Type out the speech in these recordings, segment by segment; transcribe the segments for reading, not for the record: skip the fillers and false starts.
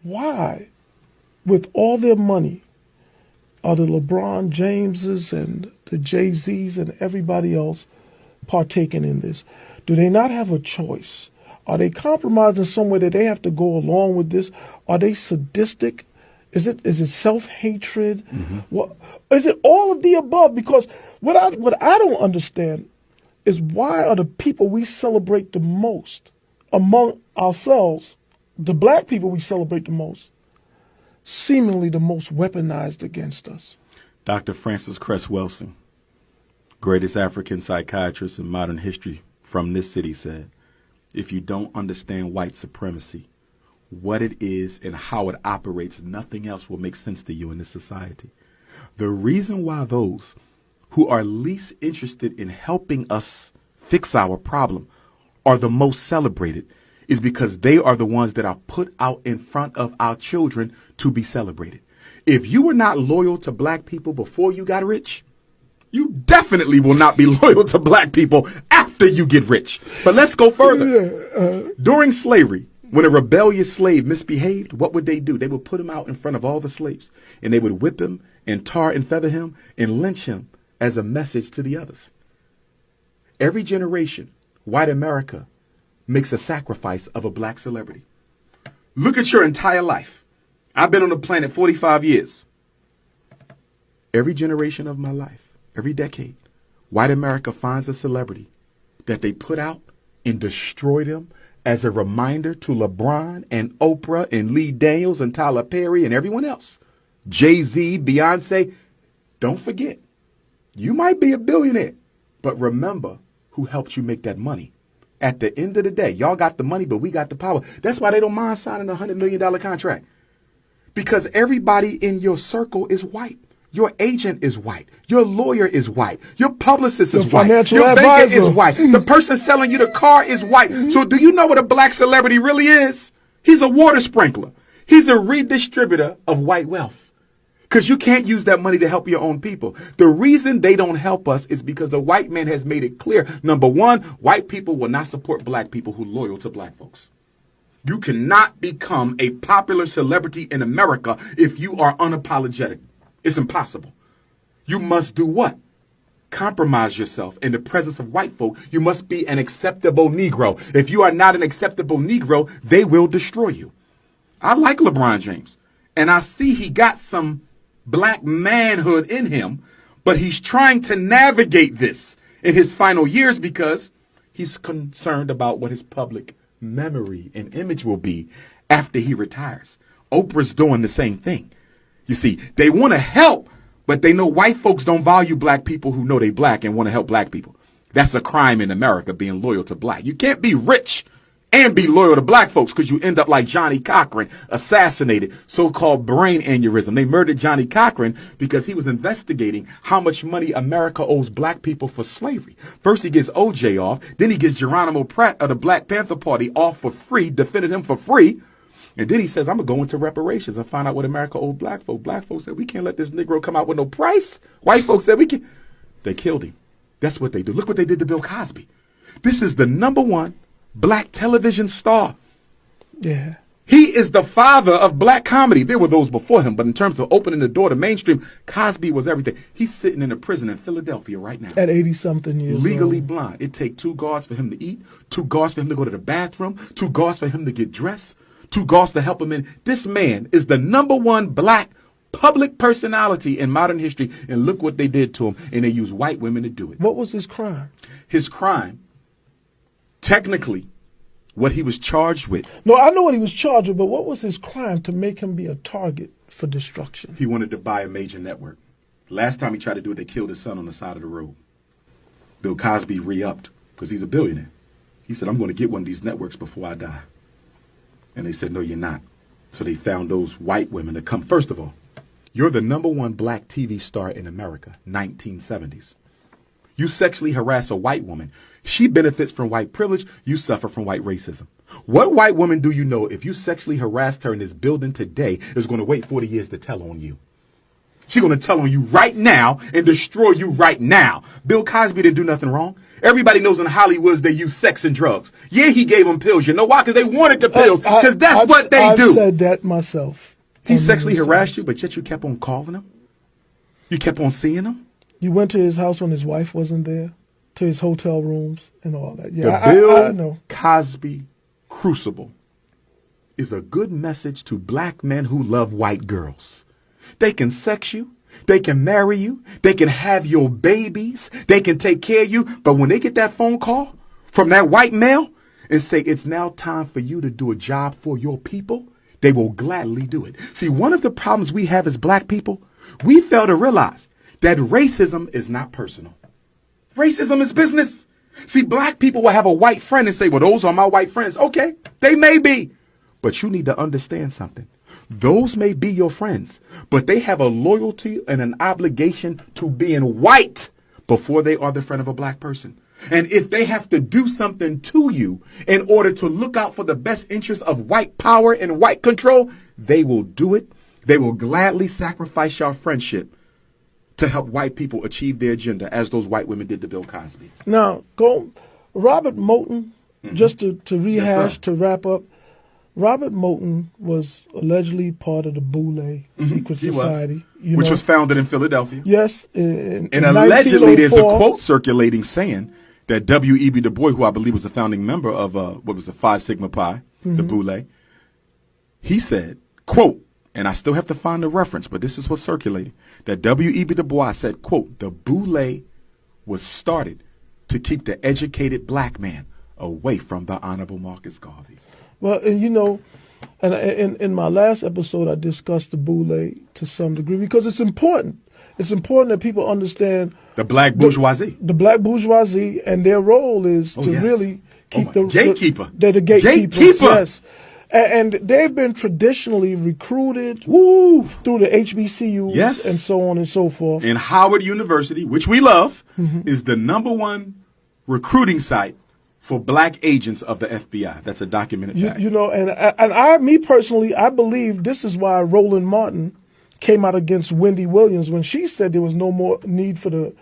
why, with all their money, are the LeBron Jameses and the Jay-Z's and everybody else partaking in this? Do they not have a choice? Are they compromising somewhere that they have to go along with this? Are they sadistic? Is it self-hatred? Mm-hmm. What is it? All of the above? Because what I don't understand is, why are the people we celebrate the most among ourselves, the black people we celebrate the most, seemingly the most weaponized against us? Dr. Francis Cress Welsing, greatest African psychiatrist in modern history from this city, said, if you don't understand white supremacy, what it is and how it operates, nothing else will make sense to you in this society. The reason why those who are least interested in helping us fix our problem are the most celebrated is because they are the ones that are put out in front of our children to be celebrated. If you were not loyal to black people before you got rich, you definitely will not be loyal to black people after you get rich. But let's go further. During slavery, when a rebellious slave misbehaved, what would they do? They would put him out in front of all the slaves, and they would whip him and tar and feather him and lynch him as a message to the others. Every generation, white America makes a sacrifice of a black celebrity. Look at your entire life. I've been on the planet 45 years. Every generation of my life, every decade, white America finds a celebrity that they put out and destroy them as a reminder to LeBron and Oprah and Lee Daniels and Tyler Perry and everyone else. Jay-Z, Beyonce, don't forget, you might be a billionaire, but remember who helped you make that money. At the end of the day, y'all got the money, but we got the power. That's why they don't mind signing a $100 million contract. Because everybody in your circle is white. Your agent is white. Your lawyer is white. Your publicist is white. Your banker is white. The person selling you the car is white. So do you know what a black celebrity really is? He's a water sprinkler. He's a redistributor of white wealth. Because you can't use that money to help your own people. The reason they don't help us is because the white man has made it clear. Number one, white people will not support black people who are loyal to black folks. You cannot become a popular celebrity in America if you are unapologetic. It's impossible. You must do what? Compromise yourself in the presence of white folk. You must be an acceptable Negro. If you are not an acceptable Negro, they will destroy you. I like LeBron James, and I see he got some black manhood in him, but he's trying to navigate this in his final years because he's concerned about what his public memory and image will be after he retires. Oprah's doing the same thing. You see, they want to help, but they know white folks don't value black people who know they black and want to help black people. That's a crime in America, being loyal to black. You can't be rich and be loyal to black folks because you end up like Johnny Cochran, assassinated, so-called brain aneurysm. They murdered Johnny Cochran because he was investigating how much money America owes black people for slavery. First he gets OJ off, then he gets Geronimo Pratt of the Black Panther Party off for free, defended him for free. And then he says, I'm going to go into reparations and find out what America owed black folk. Black folks said, we can't let this Negro come out with no price. White folks said, we can. They killed him. That's what they do. Look what they did to Bill Cosby. This is the #1 black television star. Yeah. He is the father of black comedy. There were those before him, but in terms of opening the door to mainstream, Cosby was everything. He's sitting in a prison in Philadelphia right now. At 80-something years legally old. blind. It takes 2 guards for him to eat, 2 guards for him to go to the bathroom, 2 guards for him to get dressed, 2 guards to help him in. This man is the #1 black public personality in modern history, and look what they did to him, and they use white women to do it. What was his crime? His crime, technically, what he was charged with. No, I know what he was charged with, but what was his crime to make him be a target for destruction? He wanted to buy a major network. Last time he tried to do it, they killed his son on the side of the road. Bill Cosby re-upped because he's a billionaire. He said, I'm going to get one of these networks before I die. And they said, no, you're not. So they found those white women to come. First of all, you're the #1 black TV star in America, 1970s. You sexually harass a white woman. She benefits from white privilege. You suffer from white racism. What white woman do you know, if you sexually harassed her in this building today, is going to wait 40 years to tell on you? She's going to tell on you right now and destroy you right now. Bill Cosby didn't do nothing wrong. Everybody knows in Hollywood they use sex and drugs. Yeah, he gave them pills. You know why? Because they wanted the pills. Because that's what they do. I've said that myself. He sexually harassed you, but yet you kept on calling him? You kept on seeing him? You went to his house when his wife wasn't there, to his hotel rooms and all that. Yeah, the Bill I know. Cosby crucible is a good message to black men who love white girls. They can sex you. They can marry you. They can have your babies. They can take care of you. But when they get that phone call from that white male and say, it's now time for you to do a job for your people, they will gladly do it. See, one of the problems we have as black people, we fail to realize that racism is not personal. Racism is business. See, black people will have a white friend and say, well, those are my white friends. Okay, they may be. But you need to understand something. Those may be your friends, but they have a loyalty and an obligation to being white before they are the friend of a black person. And if they have to do something to you in order to look out for the best interest of white power and white control, they will do it. They will gladly sacrifice your friendship to help white people achieve their agenda, as those white women did to Bill Cosby. Now, Robert Moulton, just to rehash, to wrap up, Robert Moulton was allegedly part of the Boule secret society. Which was founded in Philadelphia. Yes. And allegedly there's a quote circulating saying that W.E.B. Du Bois, who I believe was a founding member of the Phi Sigma Pi, the Boule, he said, quote, and I still have to find the reference, but this is what's circulating, that W.E.B. Du Bois said, quote, the Boule was started to keep the educated black man away from the Honorable Marcus Garvey. Well, and you know, and in my last episode, I discussed the Boule to some degree because it's important. It's important that people understand the black bourgeoisie. The black bourgeoisie, and their role is to really keep the gatekeeper. They're the gatekeepers. Yes. And they've been traditionally recruited through the HBCUs and so on and so forth. And Howard University, which we love, is the #1 recruiting site for black agents of the FBI. That's a documented fact. You know, and me personally, I believe this is why Roland Martin came out against Wendy Williams when she said there was no more need for the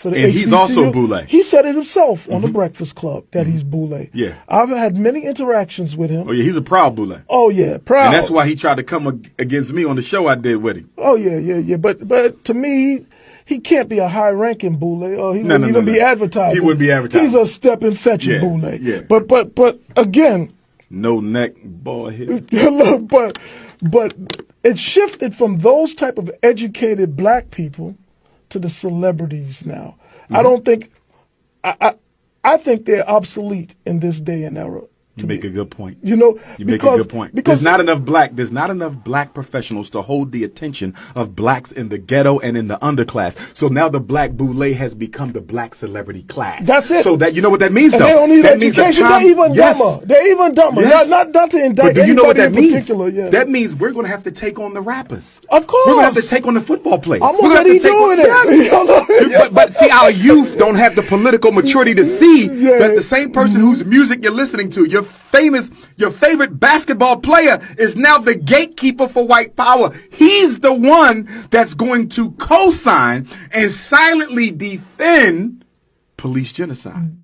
and HBCU. He's also Boule. He said it himself on the Breakfast Club that he's Boule. Yeah. I've had many interactions with him. Oh, yeah, he's a proud Boule. Oh, yeah, proud. And that's why he tried to come against me on the show I did with him. Oh, yeah. But to me, he can't be a high-ranking Boule, or he wouldn't even be advertised. He wouldn't be advertised. He's a step-and-fetching Boule. Yeah. But again, no neck, bald head. but it shifted from those type of educated black people to the celebrities now. I don't think I think they're obsolete in this day and era. You make a good point. You know, you make a good point. Because there's not enough black professionals to hold the attention of blacks in the ghetto and in the underclass. So now the black Boule has become the black celebrity class. That's it. So that you know what that means, and though. They don't need that education. They're even dumber. They're even dumber. Yes. Not to indict but do you know what that in means? Particular. Yeah. That means we're going to have to take on the rappers. Of course. We're going to have to take on the football players. I'm already doing it. Yes. but see, our youth don't have the political maturity to see that the same person whose music you're listening to, your favorite basketball player, is now the gatekeeper for white power. He's the one that's going to co-sign and silently defend police genocide.